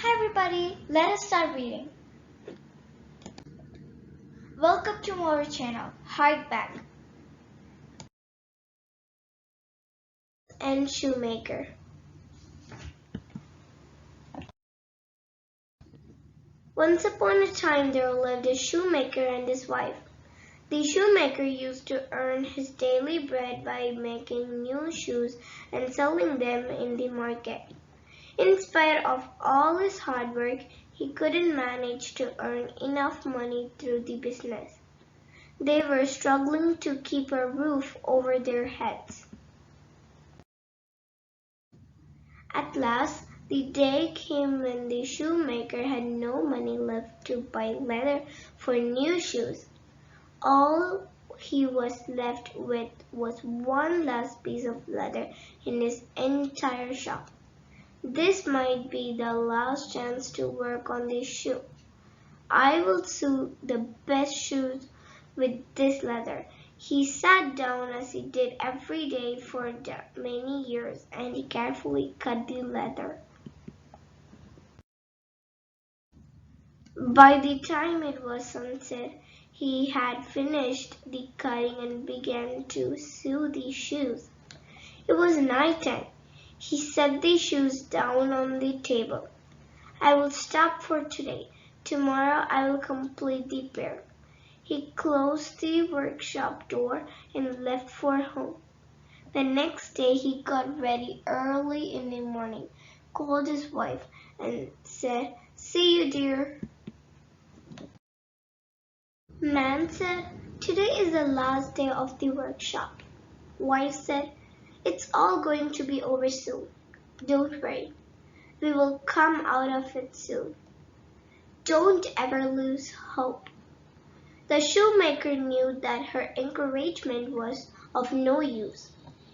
Hi everybody, let us start reading. Welcome to our channel, Hardback and Shoemaker. Once upon a time there lived a shoemaker and his wife. The shoemaker used to earn his daily bread by making new shoes and selling them in the market. In spite of all his hard work, he couldn't manage to earn enough money through the business. They were struggling to keep a roof over their heads. At last, the day came when the shoemaker had no money left to buy leather for new shoes. All he was left with was one last piece of leather in his entire shop. This might be the last chance to work on this shoe. I will sew the best shoes with this leather. He sat down as he did every day for many years, and he carefully cut the leather. By the time it was sunset, he had finished the cutting and began to sew the shoes. It was night time. He set the shoes down on the table. I will stop for today. Tomorrow I will complete the pair. He closed the workshop door and left for home. The next day he got ready early in the morning, called his wife, and said, "See you, dear." Man said, "Today is the last day of the workshop." Wife said, "It's all going to be over soon. Don't worry. We will come out of it soon. Don't ever lose hope." The shoemaker knew that her encouragement was of no use.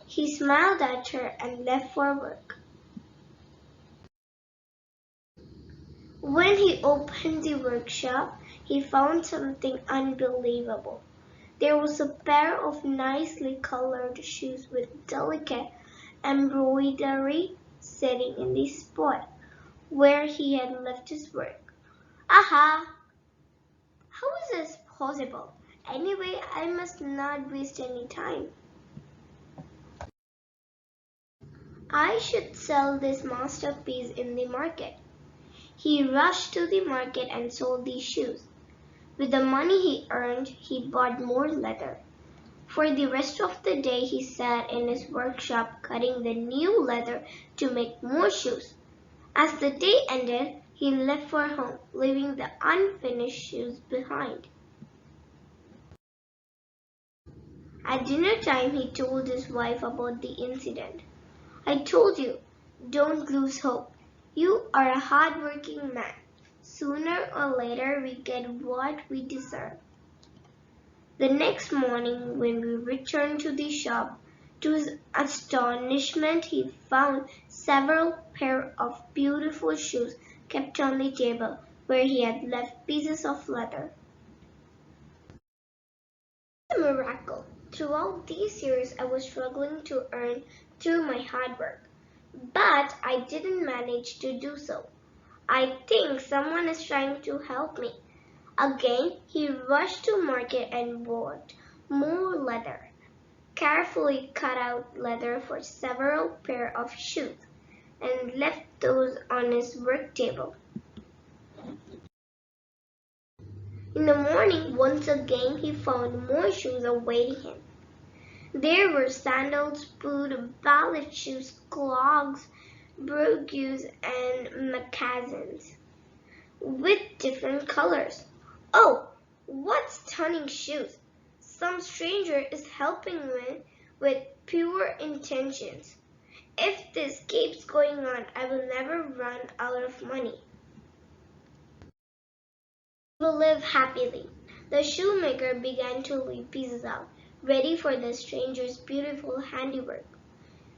He smiled at her and left for work. When he opened the workshop, he found something unbelievable. There was a pair of nicely colored shoes with delicate embroidery sitting in the spot where he had left his work. Aha! How is this possible? Anyway, I must not waste any time. I should sell this masterpiece in the market. He rushed to the market and sold these shoes. With the money he earned, he bought more leather. For the rest of the day he sat in his workshop cutting the new leather to make more shoes. As the day ended, he left for home, leaving the unfinished shoes behind. At dinner time, he told his wife about the incident. "I told you, don't lose hope. You are a hard-working man. Sooner or later, we get what we deserve." The next morning, when we returned to the shop, to his astonishment, he found several pairs of beautiful shoes kept on the table where he had left pieces of leather. It was a miracle. Throughout these years, I was struggling to earn through my hard work, but I didn't manage to do so. I think someone is trying to help me. Again, he rushed to market and bought more leather, carefully cut out leather for several pairs of shoes, and left those on his work table. In the morning, once again, he found more shoes awaiting him. There were sandals, boots, ballet shoes, clogs, brogues, and moccasins with different colors. Oh, what stunning shoes! Some stranger is helping me with pure intentions. If this keeps going on, I will never run out of money. We will live happily. The shoemaker began to lay pieces out, ready for the stranger's beautiful handiwork.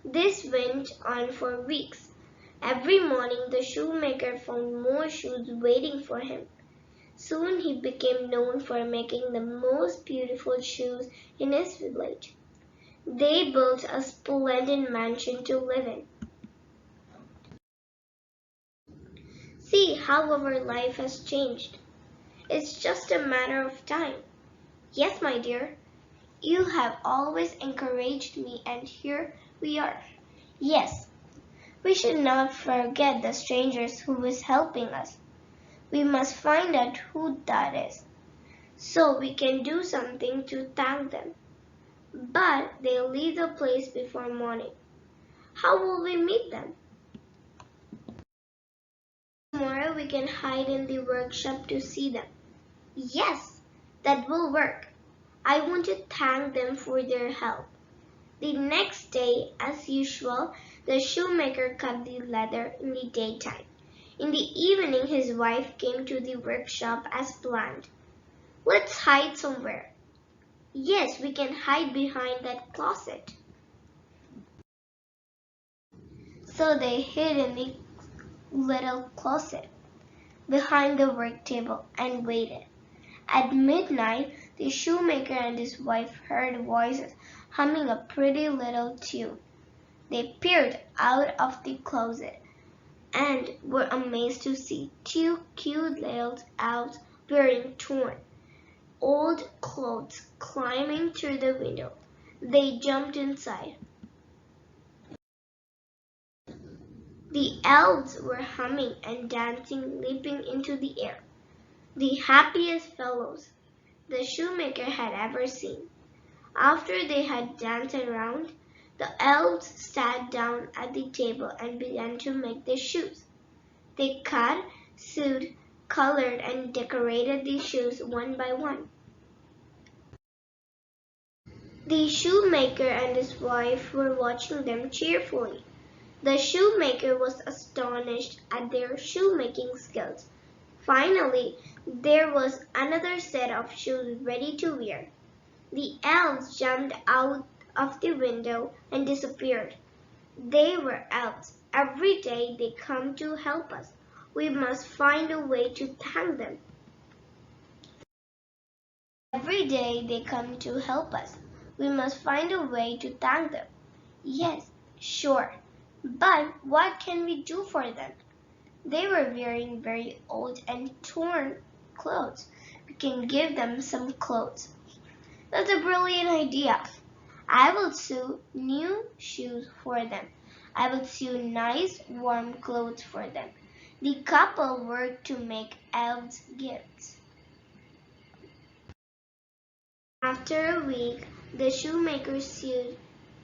This went on for weeks. Every morning the shoemaker found more shoes waiting for him. Soon he became known for making the most beautiful shoes in his village. They built a splendid mansion to live in. See how our life has changed. It's just a matter of time. Yes, my dear, you have always encouraged me, and here we are. Yes, we should not forget the strangers who is helping us. We must find out who that is, so we can do something to thank them. But they'll leave the place before morning. How will we meet them? Tomorrow we can hide in the workshop to see them. Yes, that will work. I want to thank them for their help. The next day, as usual, the shoemaker cut the leather in the daytime. In the evening, his wife came to the workshop as planned. Let's hide somewhere. Yes, we can hide behind that closet. So they hid in the little closet behind the work table and waited. At midnight, the shoemaker and his wife heard voices humming a pretty little tune. They peered out of the closet and were amazed to see two cute little elves wearing torn, old clothes climbing through the window. They jumped inside. The elves were humming and dancing, leaping into the air. The happiest fellows the shoemaker had ever seen. After they had danced around, the elves sat down at the table and began to make their shoes. They cut, sewed, colored, and decorated the shoes one by one. The shoemaker and his wife were watching them cheerfully. The shoemaker was astonished at their shoemaking skills. Finally, there was another set of shoes ready to wear. The elves jumped out of the window and disappeared. They were elves. Every day they come to help us. We must find a way to thank them. Every day they come to help us. We must find a way to thank them. Yes, sure. But what can we do for them? They were wearing very old and torn clothes. We can give them some clothes. That's a brilliant idea. I will sew new shoes for them. I will sew nice warm clothes for them. The couple worked to make elves gifts. After a week, the shoemaker sewed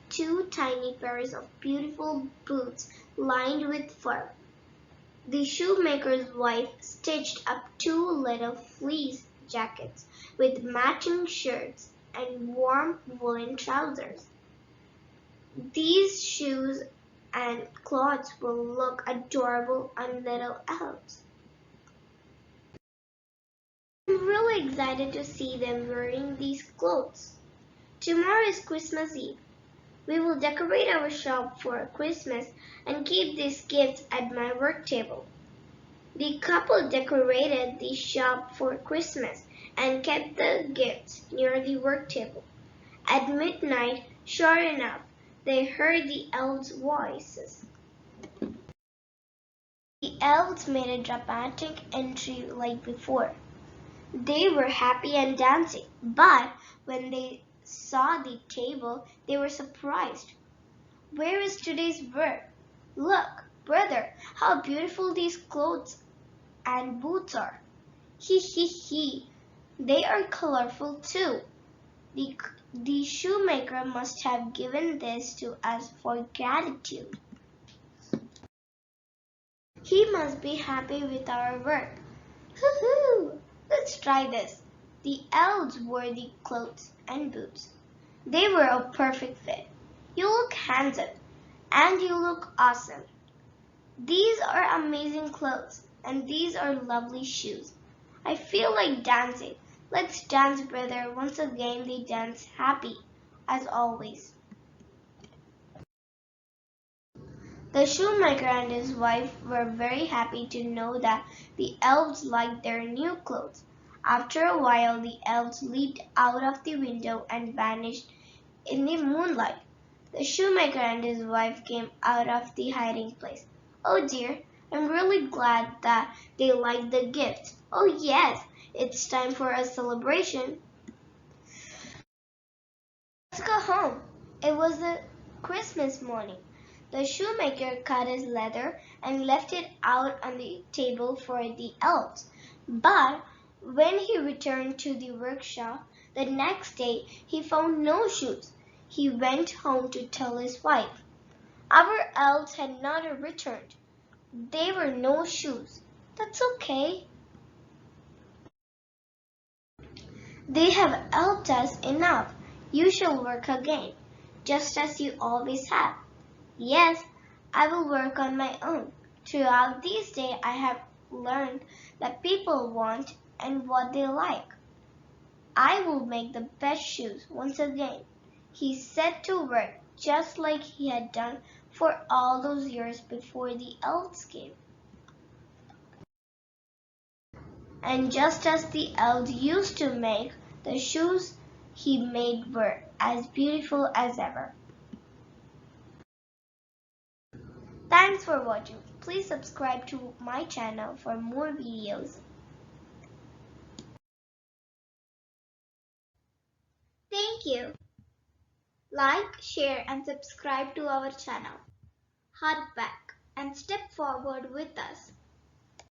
two tiny pairs of beautiful boots lined with fur. The shoemaker's wife stitched up two little fleece jackets with matching shirts and warm woolen trousers. These shoes and clothes will look adorable on little elves. I'm really excited to see them wearing these clothes. Tomorrow is Christmas Eve. We will decorate our shop for Christmas and keep these gifts at my work table. The couple decorated the shop for Christmas and kept the gifts near the work table. At midnight, sure enough, they heard the elves' voices. The elves made a dramatic entry like before. They were happy and dancing, but when they saw the table, they were surprised. Where is today's work? Look, brother, how beautiful these clothes and boots are. He, he, he. They are colorful too. The shoemaker must have given this to us for gratitude. He must be happy with our work. Hoo-hoo! Let's try this. The elves wore the clothes and boots. They were a perfect fit. You look handsome, and you look awesome. These are amazing clothes, and these are lovely shoes. I feel like dancing. Let's dance, brother. Once again, they danced happy, as always. The shoemaker and his wife were very happy to know that the elves liked their new clothes. After a while, the elves leaped out of the window and vanished in the moonlight. The shoemaker and his wife came out of the hiding place. Oh dear, I'm really glad that they liked the gift. Oh yes, it's time for a celebration. Let's go home. It was a Christmas morning. The shoemaker cut his leather and left it out on the table for the elves. But when he returned to the workshop the next day, he found no shoes. He went home to tell his wife. Our elves had not returned. There were no shoes. That's okay. They have helped us enough. You shall work again, just as you always have. Yes, I will work on my own. Throughout these days, I have learned that people want and what they like. I will make the best shoes once again. He set to work just like he had done for all those years before the elves came. And just as the elves used to make, the shoes he made were as beautiful as ever. Thanks for watching. Please subscribe to my channel for more videos. Thank you. Like, share and subscribe to our channel. Hardback and step forward with us.